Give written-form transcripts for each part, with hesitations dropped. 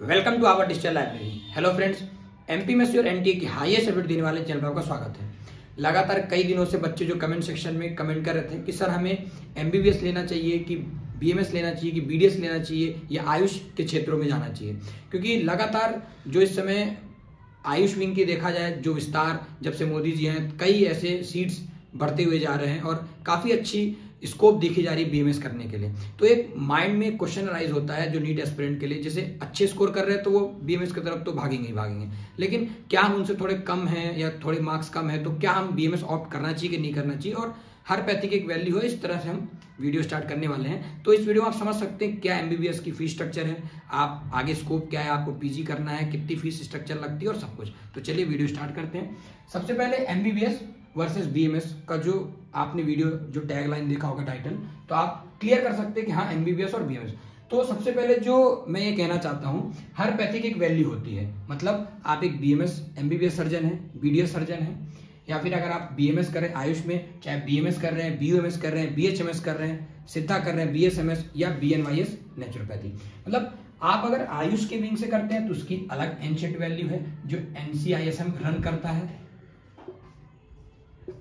Welcome to our digital library. Hello friends, MPMSC और NTA की highest update देने वाले चैनल पर आपका स्वागत है। लगातार कई दिनों से बच्चे जो कमेंट सेक्शन में कमेंट कर रहे थे कि सर हमें एमबीबीएस लेना चाहिए कि बीएमएस लेना चाहिए कि बीडीएस लेना चाहिए या आयुष के क्षेत्रों में जाना चाहिए, क्योंकि लगातार जो इस समय आयुष विंग की देखा जाए जो विस्तार जब से मोदी जी हैं कई ऐसे सीट्स बढ़ते हुए जा रहे हैं और काफ़ी अच्छी स्कोप देखी जा रही है बीएमएस करने के लिए। तो एक माइंड में क्वेश्चन राइज होता है जो नीट एस्पिरेंट के लिए, जैसे अच्छे स्कोर कर रहे हैं तो वो बीएमएस की तरफ तो भागेंगे ही भागेंगे, लेकिन क्या हम उनसे थोड़े कम हैं या थोड़े मार्क्स कम है तो क्या हम बीएमएस ऑप्ट करना चाहिए कि नहीं करना चाहिए, और हर पैथी की एक वैल्यू है। इस तरह से हम वीडियो स्टार्ट करने वाले हैं। तो इस वीडियो में आप समझ सकते हैं क्या एमबीबीएस की फीस स्ट्रक्चर है, आप आगे स्कोप क्या है, आपको पीजी करना है, कितनी फीस स्ट्रक्चर लगती है और सब कुछ। तो चलिए वीडियो स्टार्ट करते हैं। सबसे पहले एमबीबीएस वर्सेस बीएमएस का जो आपने वीडियो जो टैग लाइन देखा होगा टाइटल, तो आप क्लियर कर सकते हैं कि हाँ एमबीबीएस और बीएमएस। तो सबसे पहले जो मैं ये कहना चाहता हूँ, हर पैथी की एक वैल्यू होती है। मतलब आप एक बीएमएस एमबीबीएस सर्जन है, बीडीएस सर्जन है, या फिर अगर आप बीएमएस कर रहे हैं आयुष में, चाहे बीएमएस कर रहे हैं, बीयूएमएस कर रहे हैं, बीएचएमएस कर रहे हैं, सिद्धा कर रहे हैं, बीएसएमएस या बीएनवाईएस नेचुरोपैथी, मतलब आप अगर आयुष के विंग से करते हैं तो उसकी अलग एनशेट वैल्यू है जो एनसीआईएसएम रन करता है,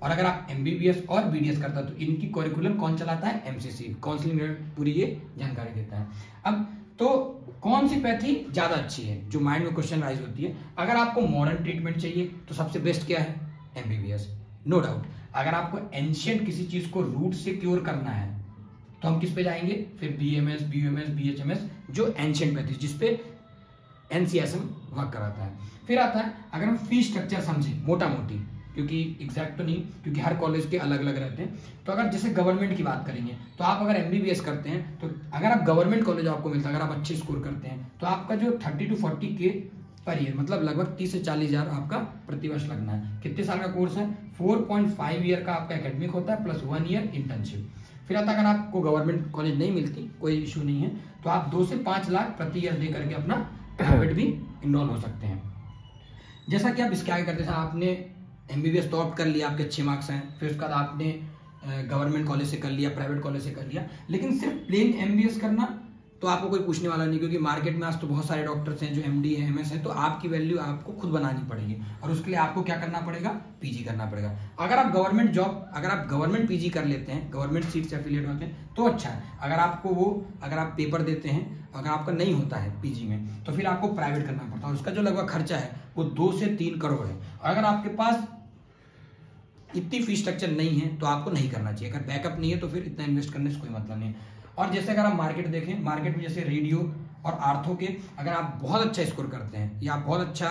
और अगर आप एमबीबीएस और बीडीएस करता है तो इनकी करिकुलम कौन चलाता है, एमसीसी, काउंसलिंग पूरी ये जानकारी देता है। अब तो कौन सी पैथी ज्यादा अच्छी है, जो माइंड में क्वेश्चन राइज होती है। अगर आपको मॉडर्न ट्रीटमेंट चाहिए तो सबसे बेस्ट क्या है, एमबीबीएस, नो डाउट। अगर आपको एंशिएंट किसी चीज को रूट से क्योर करना है तो हम किस पे जाएंगे, फिर बीएमएस, बीयूएमएस, बीएचएमएस, जो एंशिएंट पैथी जिसपे एनसीएसएम वर्क कराता है। फिर आता है अगर हम फीस स्ट्रक्चर समझे मोटा मोटी, क्योंकि एग्जैक्ट तो नहीं, क्योंकि हर कॉलेज के अलग अलग रहते हैं। तो अगर जैसे गवर्नमेंट की बात करेंगे तो आप अगर एमबीबीएस करते हैं तो अगर आप गवर्नमेंट कॉलेज आपको मिलता है, अगर आप अच्छे स्कोर करते हैं तो आपका जो 30 to 40 के पर ईयर, मतलब लगभग 30 से 40 हजार आपका प्रतिवर्ष लगना है। कितने साल का कोर्स है, 4.5 ईयर का आपका एकेडमिक होता है प्लस 1 ईयर इंटर्नशिप। फिर आता अगर आपको गवर्नमेंट कॉलेज नहीं मिलती, कोई इशू नहीं है, तो आप 2 से 5 लाख प्रति ईयर दे करके अपना प्राइवेट भी इनरोल हो सकते हैं। जैसा कि आप इसके आगे करते हैं, आपने एमबीबीएस तो ऑप्ट कर लिया, आपके अच्छे मार्क्स हैं, फिर उसके बाद आपने गवर्नमेंट कॉलेज से कर लिया, प्राइवेट कॉलेज से कर लिया, लेकिन सिर्फ प्लेन एमबीबीएस करना तो आपको कोई पूछने वाला नहीं, क्योंकि मार्केट में आज तो बहुत सारे डॉक्टर्स हैं जो एमडी है, एमएस है, तो आपकी वैल्यू आपको खुद बनानी पड़ेगी और उसके लिए आपको क्या करना पड़ेगा, पीजी करना पड़ेगा। अगर आप गवर्नमेंट जॉब, अगर आप गवर्नमेंट पीजी कर लेते हैं, गवर्नमेंट सीट से एफिलिएट होते हैं तो अच्छा है। अगर आपको वो, अगर आप पेपर देते हैं, अगर आपका नहीं होता है पीजी में, तो फिर आपको प्राइवेट करना पड़ता है। उसका जो लगभग खर्चा है वो 2 से 3 करोड़ है। अगर आपके पास इतनी फीस स्ट्रक्चर नहीं है तो आपको नहीं करना चाहिए। अगर बैकअप नहीं है तो फिर इतना इन्वेस्ट करने से कोई मतलब नहीं है। और जैसे अगर आप मार्केट देखें, मार्केट में जैसे रेडियो और आर्थो के अगर आप बहुत अच्छा स्कोर करते हैं या बहुत अच्छा,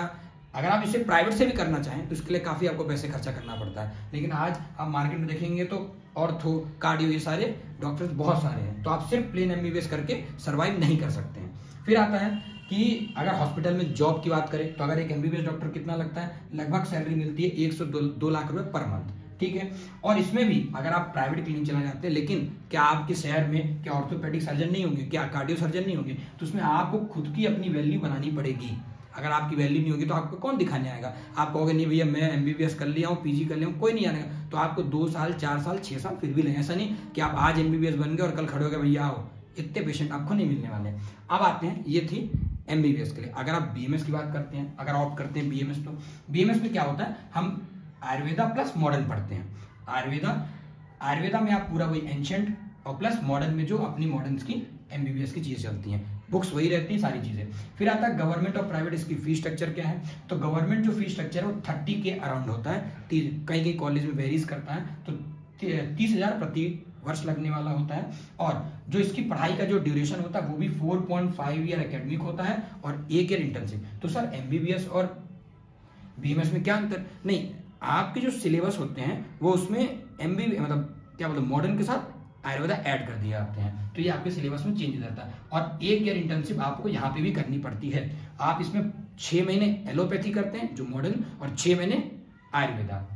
अगर आप इसे प्राइवेट से भी करना चाहें तो इसके लिए काफी आपको पैसे खर्चा करना पड़ता है। लेकिन आज आप मार्केट में देखेंगे तो ऑर्थो, कार्डियो, ये सारे डॉक्टर्स बहुत सारे हैं, तो आप सिर्फ प्लेन एमबीबीएस करके सर्वाइव नहीं कर सकते हैं। फिर आता है कि अगर हॉस्पिटल में जॉब की बात करें तो अगर एक एमबीबीएस डॉक्टर कितना लगता है, लगभग सैलरी मिलती है 1 से 2 लाख रुपए पर मंथ, ठीक है। और इसमें भी अगर आप प्राइवेट क्लिनिक चला जाते हैं, लेकिन क्या आपके शहर में क्या ऑर्थोपेडिक सर्जन नहीं होंगे, क्या कार्डियो सर्जन नहीं होंगे, तो उसमें आपको खुद की अपनी वैल्यू बनानी पड़ेगी। अगर आपकी वैल्यू नहीं होगी तो आपको कौन दिखाने आएगा। आप कहोगे नहीं भैया मैं एमबीबीएस कर लिया हूँ, पीजी कर लिया हूँ, कोई नहीं आएगा, तो आपको 2 साल, 4 साल, 6 साल फिर भी लेंगे। ऐसा नहीं कि आप आज एमबीबीएस बन गए और कल खड़े हो गए भैया आओ, इतने पेशेंट आपको नहीं मिलने वाले। अब आते हैं, ये थी एमबीबीएस के लिए। अगर आप बीएमएस की बात करते हैं, अगर ऑप्ट करते हैं बीएमएस, तो बीएमएस में क्या होता है, हम आयुर्वेदा प्लस मॉडर्न पढ़ते हैं। आयुर्वेदा में आप पूरा वही एंशिएंट और प्लस मॉडर्न में जो अपनी मॉडर्न की एमबीबीएस की चीजें चलती हैं, बुक्स वही रहती हैं सारी चीजें। फिर आता है गवर्नमेंट और प्राइवेट, इसकी फीस स्ट्रक्चर क्या है। तो गवर्नमेंट जो फीस स्ट्रक्चर है वो 30 के अराउंड होता है, कई कॉलेज में वेरीज करता है, तो 30,000 प्रति वर्ष लगने वाला होता है। और जो इसकी पढ़ाई का जो ड्यूरेशन होता है वो भी 4.5 ईयर एकेडमिक होता है और 1 ईयर इंटर्नशिप। तो सर एमबीबीएस और बीएमएस में क्या अंतर, नहीं, आपके जो सिलेबस होते हैं वो उसमें एमबीबी मतलब क्या बोलते हैं, मॉडर्न के साथ आयुर्वेदा ऐड कर दिए जाते हैं, तो ये आपके सिलेबस में चेंज हो जाता है। और 1 ईयर इंटर्नशिप आपको यहाँ पे भी करनी पड़ती है। आप इसमें 6 महीने एलोपैथी करते हैं जो मॉडर्न, और 6 महीने आयुर्वेदा।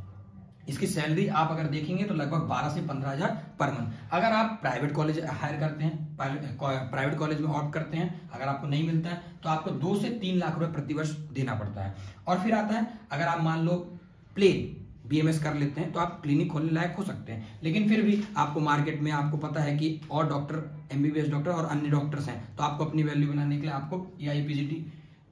इसकी सैलरी आप अगर देखेंगे तो लगभग 12 से 15 हजार पर मंथ। अगर आप प्राइवेट कॉलेज हायर करते हैं, प्राइवेट कॉलेज में ऑप्ट करते हैं, अगर आपको नहीं मिलता है तो आपको 2 से 3 लाख रुपए प्रतिवर्ष देना पड़ता है। और फिर आता है अगर आप मान लो प्लेन बीएमएस कर लेते हैं तो आप क्लिनिक खोलने लायक हो सकते हैं, लेकिन फिर भी आपको मार्केट में आपको पता है कि और डॉक्टर, एमबीबीएस डॉक्टर और अन्य डॉक्टर्स हैं, तो आपको अपनी वैल्यू बनाने के लिए आपको एआईपीजीटी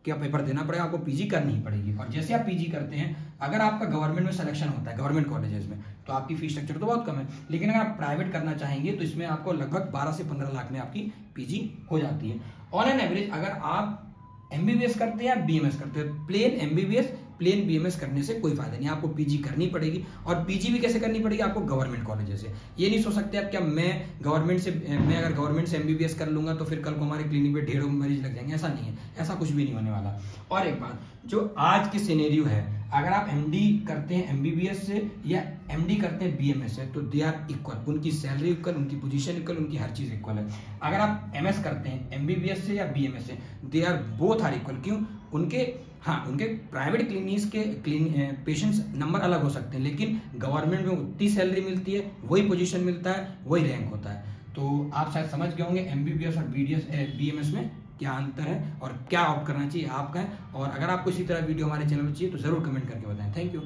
क्या पेपर देना पड़ेगा, आपको पीजी करनी ही पड़ेगी। और जैसे आप पीजी करते हैं, अगर आपका गवर्नमेंट में सिलेक्शन होता है गवर्नमेंट कॉलेजेस में, तो आपकी फीस स्ट्रक्चर तो बहुत कम है, लेकिन अगर आप प्राइवेट करना चाहेंगे तो इसमें आपको लगभग 12 से 15 लाख में आपकी पीजी हो जाती है ऑन एन एवरेज। अगर आप एमबीबीएस करते हैं या बीएमएस करते हैं, प्लेन एमबीबीएस प्लेन बीएमएस करने से कोई फायदा नहीं, आपको पीजी करनी पड़ेगी। और पीजी भी कैसे करनी पड़ेगी, आपको गवर्नमेंट कॉलेज से। ये नहीं सोच सकते आप क्या मैं अगर गवर्नमेंट से एमबीबीएस कर लूंगा तो फिर कल को हमारे क्लिनिक पे ढेरों मरीज लग जाएंगे, ऐसा नहीं है, ऐसा कुछ भी नहीं होने वाला। और एक बात, जो आज की सिनेरियो है, अगर आप एमडी करते हैं एमबीबीएस से या एमडी करते हैं बीएमएस से, तो दे आर इक्वल, उनकी सैलरी इक्वल, उनकी पोजीशन इक्वल, उनकी हर चीज इक्वल है। अगर आप एमएस करते हैं एमबीबीएस से या बीएमएस से, they are both are equal. क्यों? उनके प्राइवेट क्लिनिक्स के पेशेंट्स नंबर अलग हो सकते हैं, लेकिन गवर्नमेंट में उतनी सैलरी मिलती है, वही पोजीशन मिलता है, वही रैंक होता है। तो आप शायद समझ गए होंगे एमबीबीएस और बीएमएस में क्या अंतर है और क्या ऑप्ट करना चाहिए आपका है। और अगर आपको इसी तरह वीडियो हमारे चैनल में चाहिए तो जरूर कमेंट करके बताएं। Thank you.